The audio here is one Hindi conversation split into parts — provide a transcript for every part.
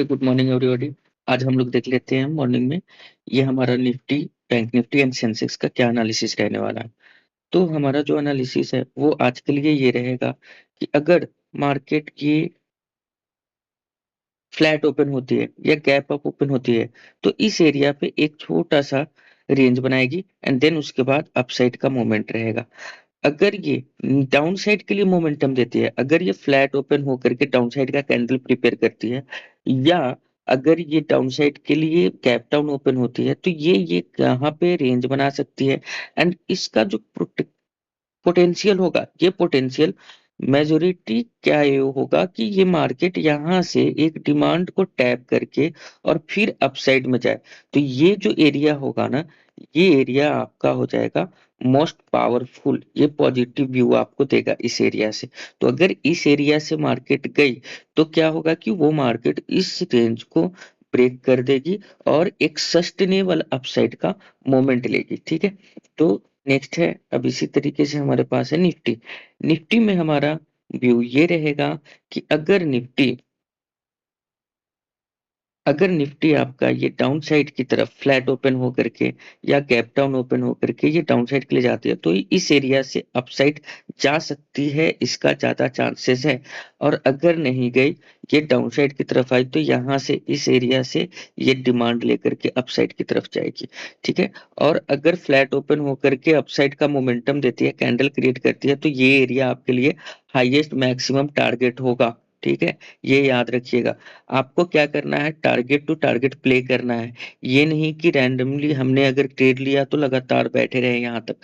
Good morning everybody. आज हम लोग देख लेते हैं मॉर्निंग में ये हमारा Nifty, bank Nifty and Sensex का क्या एनालिसिस रहने वाला है। तो हमारा जो एनालिसिस है वो आज के लिए ये रहेगा कि अगर मार्केट की फ्लैट ओपन होती है या गैप अप ओपन होती है, तो इस एरिया पे एक छोटा-सा रेंज बनाएगी एंड देन उसके बाद अपसाइड का मोमेंट रहेगा। अगर ये डाउन साइड के लिए मोमेंटम देती है, अगर ये फ्लैट ओपन होकर के डाउन साइड का कैंडल प्रिपेयर करती है या अगर ये डाउन साइड के लिए गैप डाउन ओपन होती है, तो ये कहाँ पे रेंज बना सकती है एंड इसका जो पोटेंशियल होगा, ये पोटेंशियल मेजॉरिटी क्या ये होगा कि ये मार्केट यहाँ से एक डिमांड को टैप करके और फिर अपसाइड में जाए। तो ये जो एरिया होगा ना, ये एरिया आपका हो जाएगा मोस्ट पावरफुल, ये पॉजिटिव व्यू आपको देगा इस एरिया से। तो अगर इस एरिया से मार्केट गई, तो क्या होगा कि वो मार्केट इस रेंज को ब्रेक कर देगी और एक सस्टेनेबल अपसाइड का मोमेंट लेगी, ठीक है? तो नेक्स्ट है, अब इसी तरीके से हमारे पास है निफ्टी। निफ्टी में हमारा व्यू ये रहेगा कि अगर निफ्टी आपका ये डाउन साइड की तरफ फ्लैट ओपन होकर के या गैप डाउन ओपन होकर के ये डाउन साइड के लिए जाती है, तो इस एरिया से अपसाइड जा सकती है, इसका ज़्यादा चांसेस है। और अगर नहीं गई, ये डाउन साइड की तरफ आई, तो यहाँ से इस एरिया से ये डिमांड लेकर के अपसाइड की तरफ जाएगी, ठीक है? और अगर फ्लैट ओपन होकर के अपसाइड का मोमेंटम देती है, कैंडल क्रिएट करती है, तो ये एरिया आपके लिए हाईएस्ट मैक्सिमम टारगेट होगा, ठीक है? ये याद रखिएगा। आपको क्या करना है, टारगेट टू टारगेट प्ले करना है। ये नहीं कि रैंडमली हमने अगर ट्रेड लिया तो लगातार बैठे रहे यहाँ तक।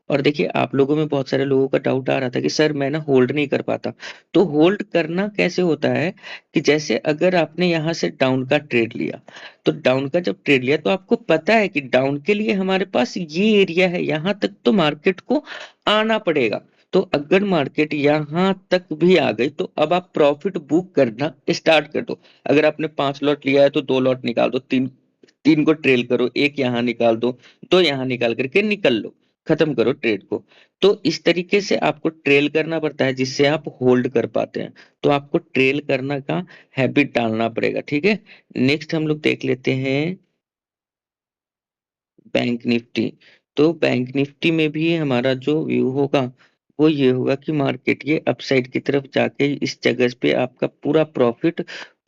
और देखिए, आप लोगों में बहुत सारे लोगों का डाउट आ रहा था कि सर मैं ना होल्ड नहीं कर पाता। तो होल्ड करना कैसे होता है कि जैसे अगर आपने यहाँ से डाउन का ट्रेड लिया, तो डाउन का जब ट्रेड लिया तो आपको पता है कि डाउन के लिए हमारे पास ये एरिया है, यहाँ तक तो मार्केट को आना पड़ेगा। तो अगर मार्केट यहाँ तक भी आ गई, तो अब आप प्रॉफिट बुक करना स्टार्ट कर दो। अगर आपने 5 लॉट लिया है तो 2 लॉट निकाल दो, 3 को ट्रेल करो, 1 यहाँ निकाल दो, 2 यहाँ निकाल करके निकल लो, खत्म करो ट्रेड को। तो इस तरीके से आपको ट्रेल करना पड़ता है जिससे आप होल्ड कर पाते हैं। तो आपको ट्रेल करना का हैबिट डालना पड़ेगा, ठीक है? नेक्स्ट हम लोग देख लेते हैं बैंक निफ्टी। तो बैंक निफ्टी में भी हमारा जो व्यू होगा, वो ये होगा कि मार्केट ये अपसाइड की तरफ जाके इस जगह पे आपका पूरा प्रॉफ़िट,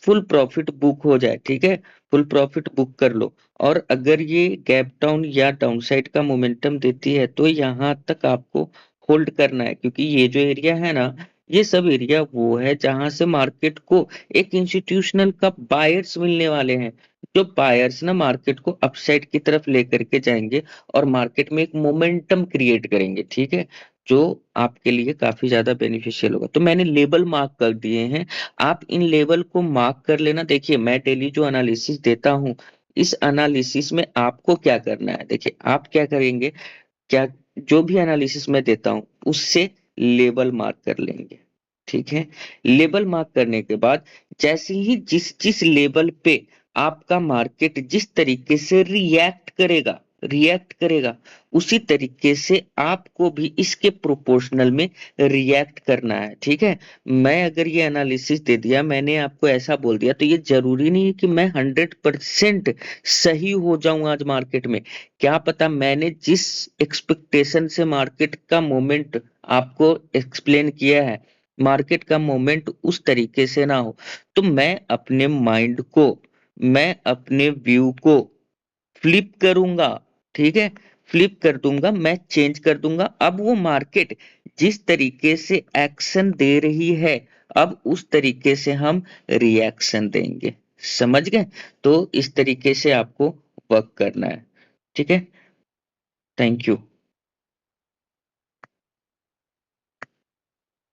फुल प्रॉफ़िट बुक हो जाए, ठीक है? फुल प्रॉफ़िट बुक कर लो। और अगर ये गैप डाउन या डाउन साइड का मोमेंटम देती है, तो यहाँ तक आपको होल्ड करना है, क्योंकि ये जो एरिया है ना, ये सब एरिया वो है जहाँ से मार्केट को एक इंस्टीट्यूशनल का बायर्स मिलने वाले हैं। जो बायर्स ना मार्केट को अपसाइड की तरफ लेकर के जाएँगे और मार्केट में एक मोमेंटम क्रिएट करेंगे, ठीक है? जो आपके लिए काफ़ी ज़्यादा बेनिफिशियल होगा। तो मैंने लेबल मार्क कर दिए हैं, आप इन लेबल को मार्क कर लेना। देखिए, मैं डेली जो एनालिसिस देता हूँ, इस एनालिसिस में आपको क्या करना है, देखिए आप क्या करेंगे, क्या जो भी एनालिसिस मैं देता हूँ, उससे लेबल मार्क कर लेंगे, ठीक है? लेबल मार्क करने के बाद जैसे ही जिस लेबल पे आपका मार्केट जिस तरीके से रिएक्ट करेगा, उसी तरीके से आपको भी इसके प्रोपोर्शनल में रिएक्ट करना है, ठीक है? मैं अगर ये एनालिसिस दे दिया, मैंने आपको ऐसा बोल दिया, तो ये ज़रूरी नहीं है कि मैं 100% सही हो जाऊँ आज मार्केट में। क्या पता मैंने जिस एक्सपेक्टेशन से मार्केट का मोमेंट आपको एक्सप्लेन किया है, मार्केट का मोमेंट उस तरीके से ना हो। तो मैं अपने व्यू को फ्लिप करूँगा, ठीक है? फ्लिप कर दूँगा, मैं चेंज कर दूँगा। अब वो मार्केट जिस तरीके से एक्शन दे रही है, अब उस तरीके से हम रिएक्शन देंगे। समझ गए? तो इस तरीके से आपको वर्क करना है। ठीक है? Thank you.